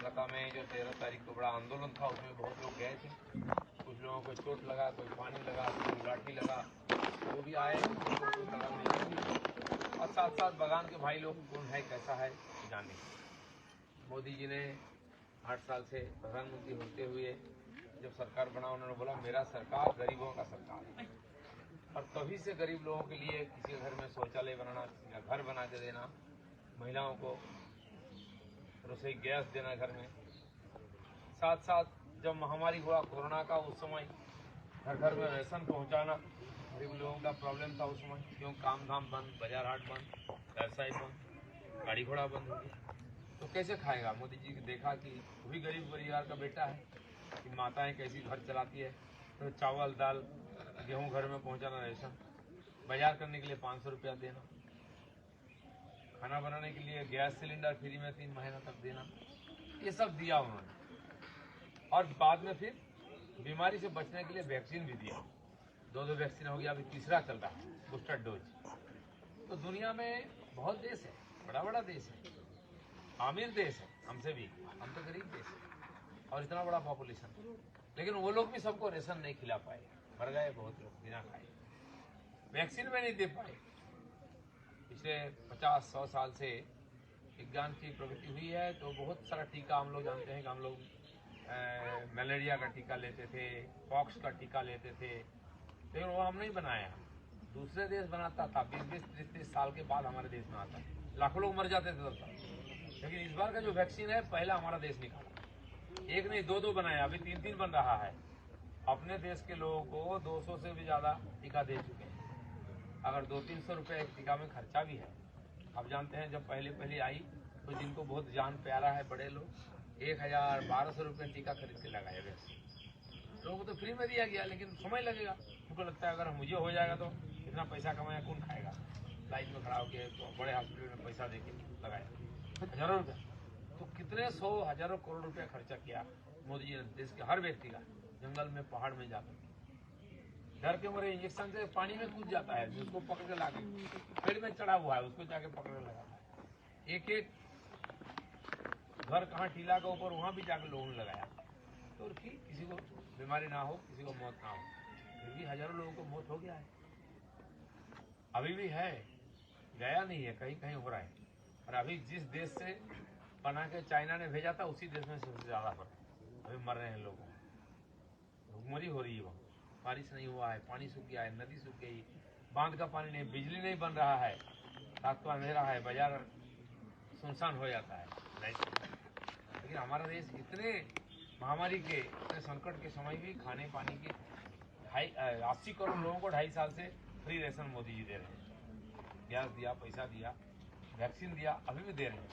कोलकाता में जो 13 तारीख को बड़ा आंदोलन था, उसमें बहुत लोग गए थे। कुछ लोगों को चोट लगा, कोई पानी लगा, कोई लाठी लगा, वो भी आए, और साथ साथ बगान के भाई लोग कौन है कैसा है जाने। मोदी जी ने 8 साल से प्रधानमंत्री होते हुए जब सरकार बना, उन्होंने बोला मेरा सरकार गरीबों का सरकार है, और तभी से गरीब लोगों के लिए किसी घर में शौचालय बनाना, किसी का घर बना के देना, महिलाओं को रसोई गैस देना घर में। साथ साथ जब महामारी हुआ कोरोना का, उस समय घर घर में राशन पहुंचाना, गरीब लोगों का प्रॉब्लम था उस समय, क्यों काम धाम बंद, बाजार हाट बंद, व्यवसाय बंद, गाड़ी घोड़ा बंद हो गया, तो कैसे खाएगा। मोदी जी ने देखा कि वो भी गरीब परिवार का बेटा है, कि माताएं कैसी घर चलाती है, तो चावल दाल गेहूं घर में पहुंचाना, राशन बाजार करने के लिए 500 रुपया देना, खाना बनाने के लिए गैस सिलेंडर फ्री में 3 महीना तक देना, ये सब दिया उन्होंने। और बाद में फिर बीमारी से बचने के लिए वैक्सीन भी दिया, 2 वैक्सीन हो गया, अभी तीसरा चल रहा है, बूस्टर डोज। तो दुनिया में बहुत देश है, बड़ा बड़ा देश है, अमीर देश है हमसे भी, हम तो गरीब देश है, और इतना बड़ा पॉपुलेशन, लेकिन वो लोग भी सबको राशन नहीं खिला पाए, मर गए बहुत लोग बिना खाए, वैक्सीन में नहीं दे पाए। पिछले 50-100 साल से विज्ञान की प्रगति हुई है, तो बहुत सारा टीका हम लोग जानते हैं कि हम लोग मलेरिया का टीका लेते थे, पॉक्स का टीका लेते थे, लेकिन वो हम नहीं बनाया, दूसरे देश बनाता था। 20-30 साल के बाद हमारे देश में आता, लाखों लोग मर जाते थे तब। लेकिन इस बार का जो वैक्सीन है, पहला हमारा देश निकाला, एक नहीं 2 बनाया, अभी 3 बन रहा है। अपने देश के लोगों को 200 से भी ज्यादा टीका दे चुके हैं। अगर 200-300 रुपये एक टीका में खर्चा भी है। आप जानते हैं जब पहले आई, तो जिनको बहुत जान प्यारा है, बड़े लोग 1000-1200 रुपये टीका खरीद के लगाए वैक्सीन, लोगों को तो फ्री में दिया गया, लेकिन समय लगेगा। उनको लगता है अगर मुझे हो जाएगा तो इतना पैसा कमाया कौन खाएगा, लाइन में खड़ा होकर तो बड़े हॉस्पिटल में पैसा देके लगाया हजारों रुपया, तो कितने 100-1000 करोड़ रुपया खर्चा किया मोदी जी ने देश के हर व्यक्ति का, जंगल में पहाड़ में जाकर डर के मरे इंजेक्शन से पानी में कूद जाता है, उसको पकड़ के लाके पेड़ में चढ़ा हुआ है, उसको जाके पकड़ के लगाता है। एक एक घर कहाँ टीला के ऊपर, वहां भी जाकर लोगों ने लगाया, तो किसी को बीमारी ना हो, किसी को मौत ना हो। फिर भी हजारों लोगों को मौत हो गया है, अभी भी है, गया नहीं है, कहीं कहीं हो रहा है। और अभी जिस देश से बना के चाइना ने भेजा था, उसी देश में सबसे ज्यादा पर अभी मर रहे हैं लोग, भूखमरी हो रही है, वहाँ बारिश नहीं हुआ है, पानी सूख गया है, नदी सूख गई, बांध का पानी नहीं, बिजली नहीं बन रहा है, रात को अंधेरा है, बाजार सुनसान हो जाता है। लेकिन हमारा देश इतने महामारी के, इतने संकट के समय भी खाने पानी के 80 करोड़ लोगों को 2.5 साल से फ्री राशन मोदी जी दे रहे हैं। गैस दिया, पैसा दिया, वैक्सीन दिया, अभी भी दे रहे हैं,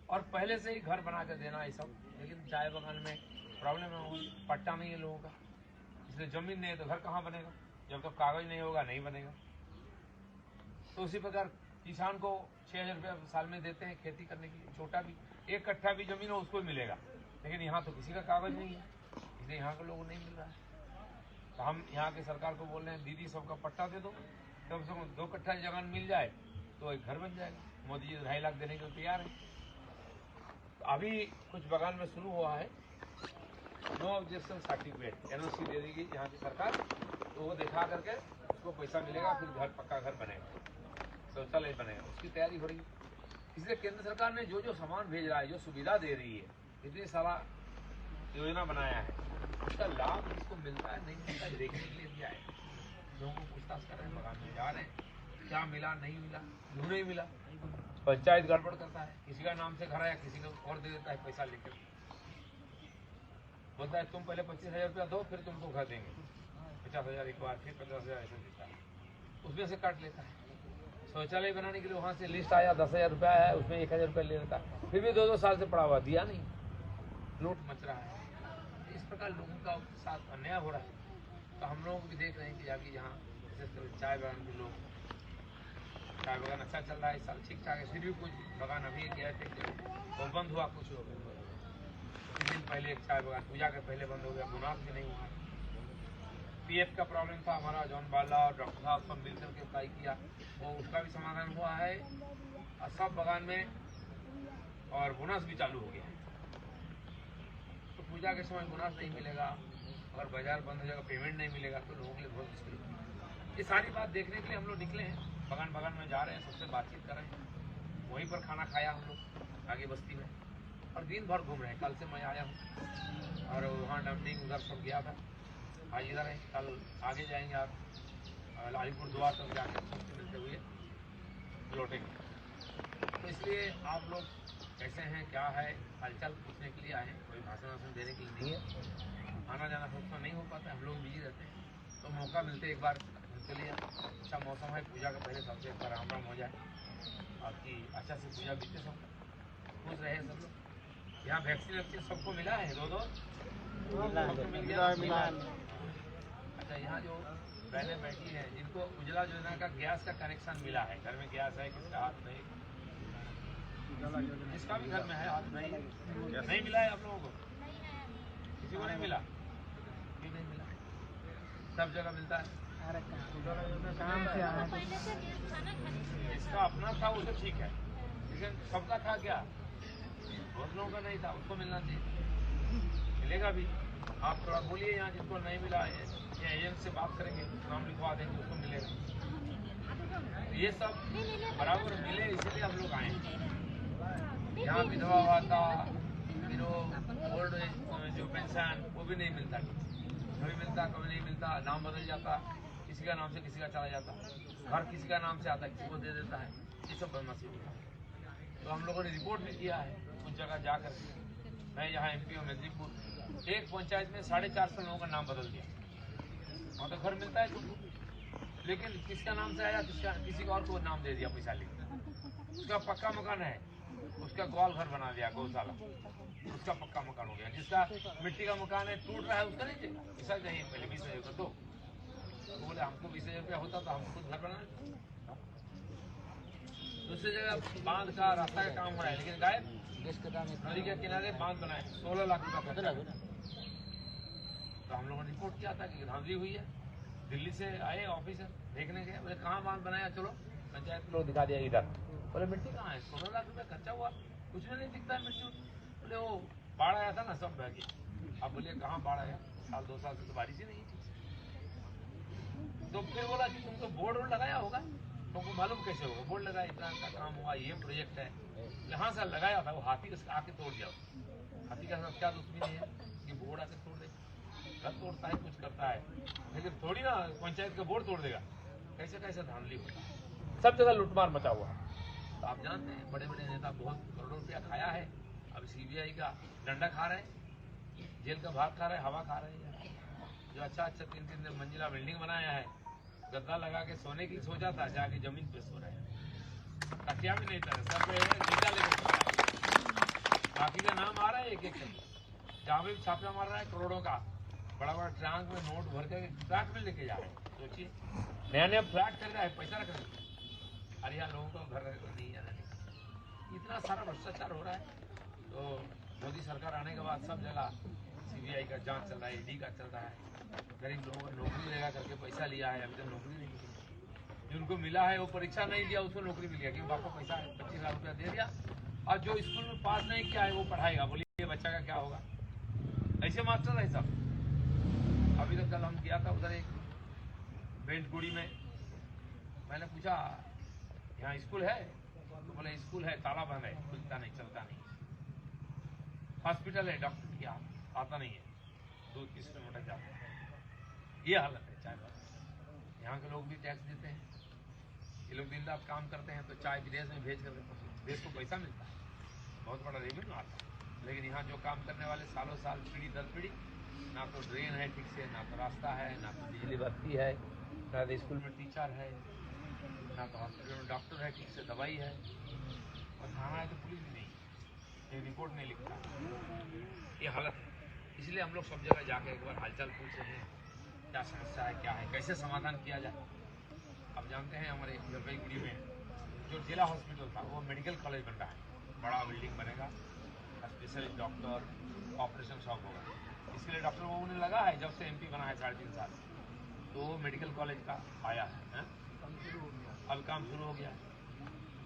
और पहले से ही घर बना कर देना ये सब। लेकिन चाय बगान में प्रॉब्लम है, पट्टा नहीं है लोगों का, इसलिए जमीन नहीं है तो घर कहाँ बनेगा, जब तक कागज नहीं होगा नहीं बनेगा। तो उसी प्रकार किसान को 6000 रुपया साल में देते हैं खेती करने के लिए, छोटा भी 1 कट्ठा भी जमीन हो उसको मिलेगा, लेकिन यहाँ तो किसी का कागज नहीं है, इसलिए यहाँ के लोगों को नहीं मिल रहा है। तो हम यहाँ की सरकार को बोल रहे हैं, दीदी सबका पट्टा दे दो, कम से कम 2 कट्ठा जमीन मिल जाए तो एक घर बन जाएगा। मोदी जी 2.5 लाख देने के लिए तैयार है। तो अभी कुछ बगान में शुरू हुआ है, नो ऑब्जेक्शन सर्टिफिकेट, NOC दे देगी यहाँ की सरकार, तो वो दिखा करके उसको पैसा मिलेगा, फिर घर पक्का घर बनेगा, शौचालय बनेगा, उसकी तैयारी हो रही है। इसलिए केंद्र सरकार ने जो जो सामान भेज रहा है, जो सुविधा दे रही है, इतनी सारा योजना बनाया है, उसका लाभ किसको मिलता है नहीं मिलता है देखने के लिए दिया है। लोगों को पूछताछ कर रहे हैं, बगान में जा रहे हैं, क्या मिला नहीं मिला, क्यों नहीं मिला। पंचायत गड़बड़ करता है, किसी का नाम से घर आया, किसी को और दे देता है पैसा लेकर, बोलता है तुम पहले 25,000 रुपया दो फिर तुमको घर देंगे, 50,000 एक बार, फिर 50,000 ऐसे देता है, उसमें से काट लेता है। शौचालय बनाने के लिए वहां से लिस्ट आया, 10,000 रुपया है, उसमें 1,000 रुपया ले लेता है, फिर भी 2-2 साल से पड़ा हुआ, दिया नहीं, लूट मच रहा है। इस प्रकार लोगों का साथ अन्याय हो रहा है। तो हम लोग भी देख रहे हैं कि जाके यहाँ जैसे चाय बगान के लोग, चाय बगान अच्छा चल रहा है, इस साल ठीक ठाक है, फिर भी कुछ बगान अभी गए थे वो बंद हुआ, कुछ हो गया। 3 दिन पहले एक चाय बगान पूजा के पहले बंद हो गया, गुनाह भी नहीं हुआ। PF का प्रॉब्लम था हमारा, जॉन बाला और डॉक्टर साहब सब मिलकर के अप्लाई किया, वो उसका भी समाधान हुआ है, और सब बगान में और बोनस भी चालू हो गया है। पूजा के समय बोनस नहीं मिलेगा, अगर बाजार बंद हो जाएगा, पेमेंट नहीं मिलेगा तो लोगों के लिए बहुत मुश्किल होगी। ये सारी बात देखने के लिए हम लोग निकले हैं, बगान बगान में जा रहे हैं, सबसे बातचीत कर रहे हैं। वहीं पर खाना खाया हम लोग आगे बस्ती में, और दिन भर घूम रहे हैं। कल से मैं आया हूँ और वहाँ डंपिंग उधर सब गया था, आज इधर है। कल आगे जाएंगे आप अलीपुर द्वार तक जाकर सबसे मिलते हुए लौटेंगे। तो इसलिए आप लोग कैसे हैं, क्या है, हालचाल पूछने के लिए आए हैं, कोई भाषण वाषण देने के लिए नहीं है। आना जाना सबका नहीं हो पाता, हम लोग बिजी रहते हैं, तो मौका मिलते एक बार चलिए। अच्छा मौसम है, पूजा का पहले सबसे एक बार राम राम हो जाए, आपकी अच्छा से पूजा बीते, सब खुश रहे सब लोग। यहाँ वैक्सीन सबको मिला है, दो सबको मिल गया। अच्छा, यहाँ जो बहनें बैठी हैं जिनको उज्ज्वला योजना का गैस का कनेक्शन मिला है, घर में गैस है, किसका हाथ नहीं, जिसका भी घर में है हाथ नहीं मिला है आप लोगों को, किसी को नहीं मिला, क्यों नहीं मिला? सब जगह मिलता है। इसका अपना था वो तो ठीक है, लेकिन सबका था क्या? बहुत लोगों का नहीं था, उसको मिलना चाहिए, मिलेगा भी। आप थोड़ा बोलिए यहाँ जिसको नहीं मिला है, या एजेंट से बात करेंगे, नाम लिखवा देंगे, उसको मिलेगा। ये सब बराबर मिले, इसलिए हम लोग आए हैं। यहाँ विधवा हुआ था, फिर वो ओल्ड एज जो पेंशन वो भी नहीं मिलता, कभी मिलता कभी नहीं मिलता, नाम बदल जाता, किसी का नाम से किसी का चला जाता, घर किसी का नाम से आता किसी को दे देता है, ये सब बदमाशी होता है। तो हम लोगों ने रिपोर्ट भी किया है कुछ जगह जाकर। मैं यहाँ MP हूँ मेदिनीपुर, एक पंचायत में 450 लोगों का नाम बदल दिया। वहाँ तो घर मिलता है तुमको, लेकिन किसका नाम से आया, किसी को और को नाम दे दिया पैसा लेकर। उसका पक्का मकान है, उसका ग्वाल घर बना दिया, गौशाला, उसका पक्का मकान हो गया। जिसका मिट्टी का मकान है, टूट रहा है, उसका नहीं देगा, पैसा चाहिए पहले 20,000 का। तो बोले हमको 20,000 रुपया होता तो हम खुद घर बना। दूसरी जगह बांध का रास्ता का काम हो रहा है, लेकिन गायब। नदी के किनारे बांध बनाए, 16 लाख रुपया खर्चा। तो हम लोगों ने रिपोर्ट किया था कि धांधली हुई है। दिल्ली से आए ऑफिसर देखने गए, बोले कहाँ बांध बनाया, चलो पंचायत लोग दिखा दिया इधर। बोले मिट्टी कहाँ है, 16 लाख रुपया खर्चा हुआ, कुछ में नहीं दिखता है मिट्टी। बोले वो बाढ़ आया था ना, सब बह गया। आप बोलिए कहाँ बाढ़ आया, साल 2 साल से तो बारिश ही नहीं है। तो फिर बोला कि तुमको बोर्ड लगाया होगा, तुमको मालूम कैसे होगा, बोर्ड लगाया, इतना का काम हुआ, ये प्रोजेक्ट है। यहाँ से लगाया था, वो हाथी आके तोड़ दिया। हाथी का क्या दुश्मनी है कि बोर्ड आके तोड़ दे, घर तोड़ता है, कुछ करता है, लेकिन थोड़ी ना पंचायत का बोर्ड तोड़ देगा। कैसे कैसे धांधली होता है, सब जगह लूटमार मचा हुआ है। तो आप जानते हैं बड़े बड़े नेता बहुत करोड़ों रुपया खाया है, अब CBI का डंडा खा रहे हैं, जेल का भात खा रहे हैं, हवा खा रहे हैं। जो अच्छा 3-3 मंजिला बिल्डिंग बनाया है, गद्दा लगा के सोने की सोचा था, जाके जमीन पे सो रहे हैं, तकिया भी नहीं था, सब जीता लेके। बाकी का नाम आ रहा है एक एक करके, जहाँ भी छापा मार रहा है करोड़ों का, बड़ा बड़ा ट्रंक में नोट भर के फ्लैट में लेके जा रहे हैं। सोचिए, नया नया फ्लैट खरीदा है, पैसा रख रहे हैं, अरे यहाँ लोगों को घर नहीं जाना नहीं, इतना सारा भ्रष्टाचार हो रहा है। तो मोदी सरकार आने के बाद सब जगह CBI का जांच चल रहा है, ED का चल रहा है। गरीब लोगों को नौकरी लेगा करके पैसा लिया है, अभी तक नौकरी नहीं मिली। जिनको मिला है वो परीक्षा नहीं दिया, उसको नौकरी मिल गया, क्योंकि आपको पैसा 25 लाख रुपया दे दिया। और जो स्कूल में पास नहीं किया है वो पढ़ाएगा, बोलिए बच्चा का क्या होगा। ऐसे मास्टर है सब। अभी तक कल हम किया था उधर एक बेंटगुड़ी में, मैंने पूछा यहाँ स्कूल है, तो बोले स्कूल है, ताला बंद है, खुलता नहीं, चलता नहीं। हॉस्पिटल है, डॉक्टर की आता नहीं है, 2-3 किलोमीटर जाता है। ये हालत है चाय बात। यहाँ के लोग भी टैक्स देते हैं, ये लोग दिन रात काम करते हैं, तो चाय विदेश में भेज कर देश को पैसा मिलता है, बहुत बड़ा रेवेन्यू आता है। लेकिन यहाँ जो काम करने वाले सालों साल, पीढ़ी दर पीढ़ी, ना तो ड्रेन है ठीक से, ना तो रास्ता है, ना तो बिजली बत्ती है, ना तो स्कूल में टीचर है, ना तो हॉस्पिटल में डॉक्टर है ठीक से, दवाई है, और थाना है तो पुलिस भी नहीं, ये रिपोर्ट नहीं लिखता। ये हालत है। इसलिए हम लोग सब जगह जाके एक बार हालचाल पूछ रहे हैं, क्या समस्या है, क्या है, कैसे समाधान किया जाए। अब जानते हैं हमारे जलपाईगुड़ी में जो जिला हॉस्पिटल था वो मेडिकल कॉलेज बन रहा है, बड़ा बिल्डिंग बनेगा, स्पेशलिस्ट डॉक्टर, ऑपरेशन शॉप होगा। इसके लिए डॉक्टर बाबू ने लगा है, जब से MP बना है 3.5 साल, तो वो मेडिकल कॉलेज का आया है, अब काम शुरू हो गया है।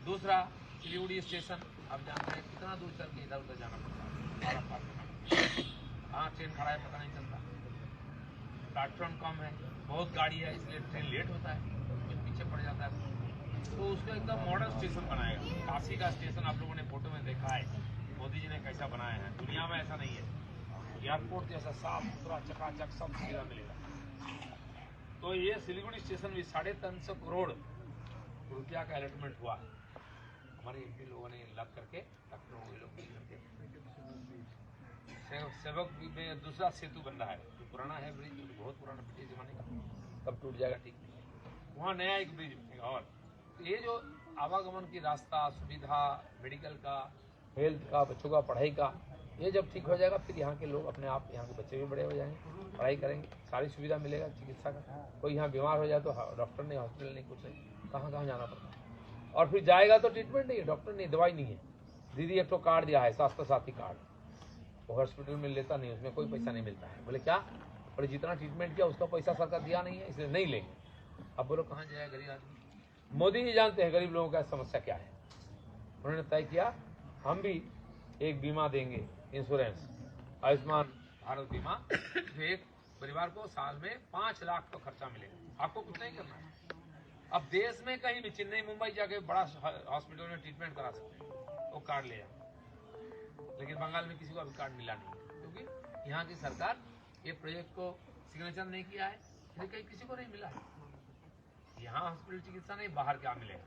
दूसरा सिलीगुड़ी स्टेशन, अब जानते हैं कितना दूर चल के इधर उधर जाना पड़ता है, हाँ रहा है पता नहीं चलता, प्लेटफॉर्म कम है, बहुत गाड़ी है इसलिए ट्रेन लेट होता है, कुछ पीछे पड़ जाता है। तो उसको एकदम मॉडर्न स्टेशन बनाएगा। काशी का स्टेशन आप लोगों ने फोटो में देखा है मोदी जी ने कैसा बनाया है, दुनिया में ऐसा नहीं है। एयरपोर्ट जैसा साफ सुथरा चकाचक सब सुविधा मिलेगा। तो ये सिलीगुड़ी स्टेशन भी 350 करोड़ रुपया का अलॉटमेंट हुआ है हमारे एमपी लोगों ने लग करके, डॉक्टरों को लोग मिल करके। सेवक में दूसरा सेतु बन रहा है, जो पुराना है ब्रिज, बहुत पुराना ब्रिटिश जमाने का, कब टूट जाएगा ठीक नहीं। वहाँ नया एक ब्रिज बनेगा। और ये जो आवागमन की रास्ता, सुविधा, मेडिकल का, हेल्थ का, बच्चों का पढ़ाई का, ये जब ठीक हो जाएगा फिर यहाँ के लोग अपने आप, यहाँ के बच्चे भी बड़े हो जाएंगे, पढ़ाई करेंगे, सारी सुविधा मिलेगा चिकित्सा का। कोई यहाँ बीमार हो जाए तो डॉक्टर नहीं, हॉस्पिटल नहीं, कुछ नहीं, कहाँ कहाँ जाना पड़ता है। और फिर जाएगा तो ट्रीटमेंट नहीं है, डॉक्टर नहीं, दवाई नहीं है। दीदी एक तो कार्ड दिया है, स्वास्थ्य साथी कार्ड, वो हॉस्पिटल में लेता नहीं, उसमें कोई पैसा नहीं मिलता है। बोले क्या, बोले जितना ट्रीटमेंट किया उसका पैसा सरकार दिया नहीं है इसलिए नहीं लेंगे। अब बोलो कहाँ जाए गरीब आदमी। मोदी जी जानते हैं गरीब लोगों का समस्या क्या है। उन्होंने तय किया हम भी एक बीमा देंगे, इंश्योरेंस, आयुष्मान भारत बीमा, जो एक परिवार को साल में 5 लाख का खर्चा मिलेगा, आपको कुछ नहीं करना है। अब देश में कहीं भी चेन्नई मुंबई जाके बड़ा हॉस्पिटल में ट्रीटमेंट करा सकते हैं, वो कार्ड ले जाए। लेकिन बंगाल में किसी को अभी कार्ड मिला नहीं है, क्योंकि यहाँ की सरकार ये प्रोजेक्ट को सिग्नेचर नहीं किया है, इसलिए कहीं किसी को नहीं मिला है। यहाँ हॉस्पिटल चिकित्सा नहीं, बाहर क्या मिलेगा।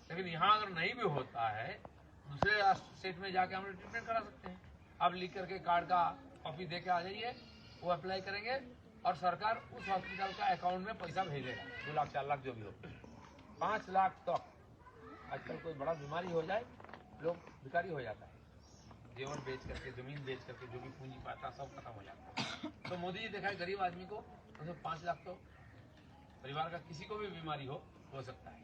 लेकिन यहाँ अगर नहीं भी होता है, दूसरे स्टेट में जाके हम लोग ट्रीटमेंट करा सकते हैं। आप लिख करके कार्ड का कॉपी दे के आ जाइए, वो अप्लाई करेंगे और सरकार उस हॉस्पिटल का अकाउंट में पैसा भेजेगा, 2 लाख 4 लाख जो भी हो, 5 लाख तक। आजकल कोई बड़ा बीमारी हो जाए, लोग भिखारी हो जाता है, जेवर बेच करके, जमीन बेच करके, जो भी पूंजी पाता सब खत्म हो जाता है। तो मोदी जी देखा है गरीब आदमी को, तो 5 लाख तो परिवार का किसी को भी बीमारी हो सकता है।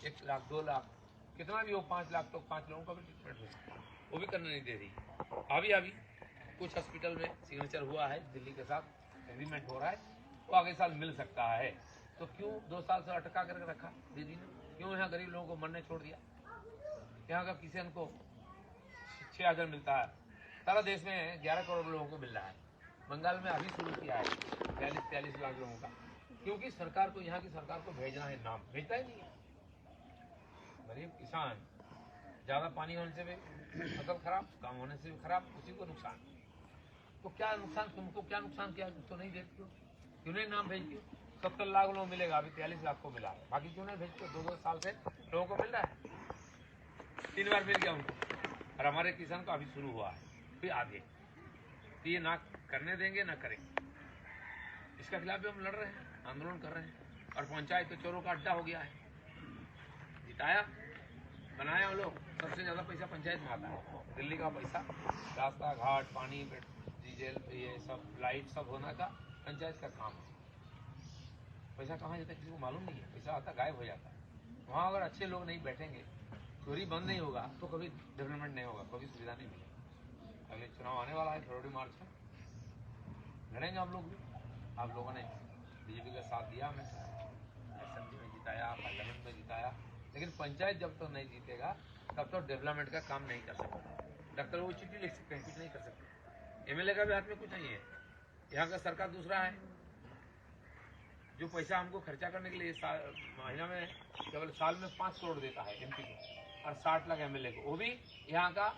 1 लाख 2 लाख कितना भी हो, 5 लाख तो 5 लोगों का भी ट्रीटमेंट हो सकता है, वो भी करने नहीं दे रही। अभी कुछ हॉस्पिटल में सिग्नेचर हुआ है, दिल्ली के साथ एग्रीमेंट हो रहा है, वो आगे साल मिल सकता है। तो क्यों 2 साल से अटका करके रखा दीदी ने, क्यों यहाँ गरीब लोगों को मरने छोड़ दिया। यहाँ का किसान को 6,000 मिलता है, सारा देश में 11 करोड़ लोगों को मिल रहा है। बंगाल में अभी शुरू किया है 43 लाख लोगों का, क्योंकि सरकार को, यहाँ की सरकार को भेजना है, नाम भेजता ही नहीं है। गरीब किसान, ज्यादा पानी होने से भी फसल खराब, कम होने से भी खराब, उसी को नुकसान। तो क्या नुकसान, तुमको क्या नुकसान किया, तो नहीं देखते हो, क्यों नहीं नाम भेजते हो। 70 लाख लोग मिलेगा, अभी 43 लाख को मिला है, बाकी क्यों नहीं भेजते हो। 2 साल से लोगों को मिल रहा है, 3 बार मिल गया उनको, और हमारे किसान का अभी शुरू हुआ है, फिर आगे। तो ये ना करने देंगे ना करेंगे, इसका खिलाफ भी हम लड़ रहे हैं, आंदोलन कर रहे हैं। और पंचायत तो चोरों का अड्डा हो गया है, जिताया बनाया वो लोग, सबसे ज्यादा पैसा पंचायत में आता है। दिल्ली का पैसा, रास्ता घाट, पानी, डीजल, ये सब लाइट सब होना का पंचायत का काम है। पैसा कहाँ जाता है किसी को मालूम नहीं है, पैसा आता गायब हो जाता है। वहाँ अगर अच्छे लोग नहीं बैठेंगे, चोरी बंद नहीं होगा, तो कभी डेवलपमेंट नहीं होगा, कभी सुविधा नहीं मिलेगी। अगले चुनाव आने वाला है फरवरी मार्च में, लड़ेंगे हम लोग भी। आप लोगों ने बीजेपी का साथ दिया, हमें असेंबली में जिताया, पार्लियामेंट में जिताया, लेकिन पंचायत जब तक नहीं जीतेगा तब तक डेवलपमेंट का काम नहीं कर सकता। डॉक्टर वो चिट्ठी लिख सकते हैं, कुछ नहीं कर सकते। एमएलए का भी हाथ में कुछ नहीं है, यहाँ का सरकार दूसरा है। जो पैसा हमको खर्चा करने के लिए महीना में केवल साल में 5 करोड़ देता है एमपी को, और 60 लाख एमएलए को, वो भी यहाँ का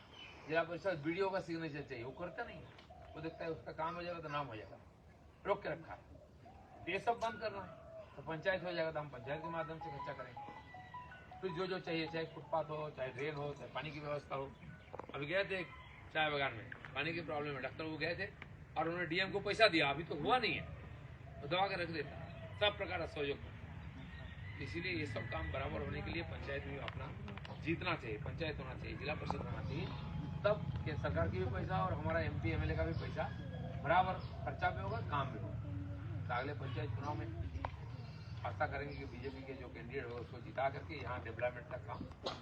जिला परिषद बीडीओ का सिग्नेचर चाहिए, वो करता नहीं है। वो देखता है उसका काम हो जाएगा तो नाम हो जाएगा, रोक के रखा है। ये सब बंद करना है, तो पंचायत हो जाएगा तो हम पंचायत के माध्यम से खर्चा करेंगे। फिर जो चाहिए, चाहे फुटपाथ हो, चाहे ड्रेन हो, चाहे पानी की व्यवस्था हो। अभी गए थे चाय बागान में, पानी की प्रॉब्लम है, डॉक्टर वो गए थे और उन्होंने डीएम को पैसा दिया, अभी तो हुआ नहीं है, तो दबा के रख देता। सब प्रकार का सहयोग। इसीलिए ये सब काम बराबर होने के लिए पंचायत में अपना जीतना चाहिए, पंचायत होना चाहिए, जिला परिषद होना चाहिए, तब के सरकार की भी पैसा और हमारा एमपी एमएलए का भी पैसा बराबर खर्चा भी होगा, काम भी होगा। तो अगले पंचायत चुनाव में आशा करेंगे कि बीजेपी के जो कैंडिडेट होगा उसको जिता करके यहाँ डेवलपमेंट का काम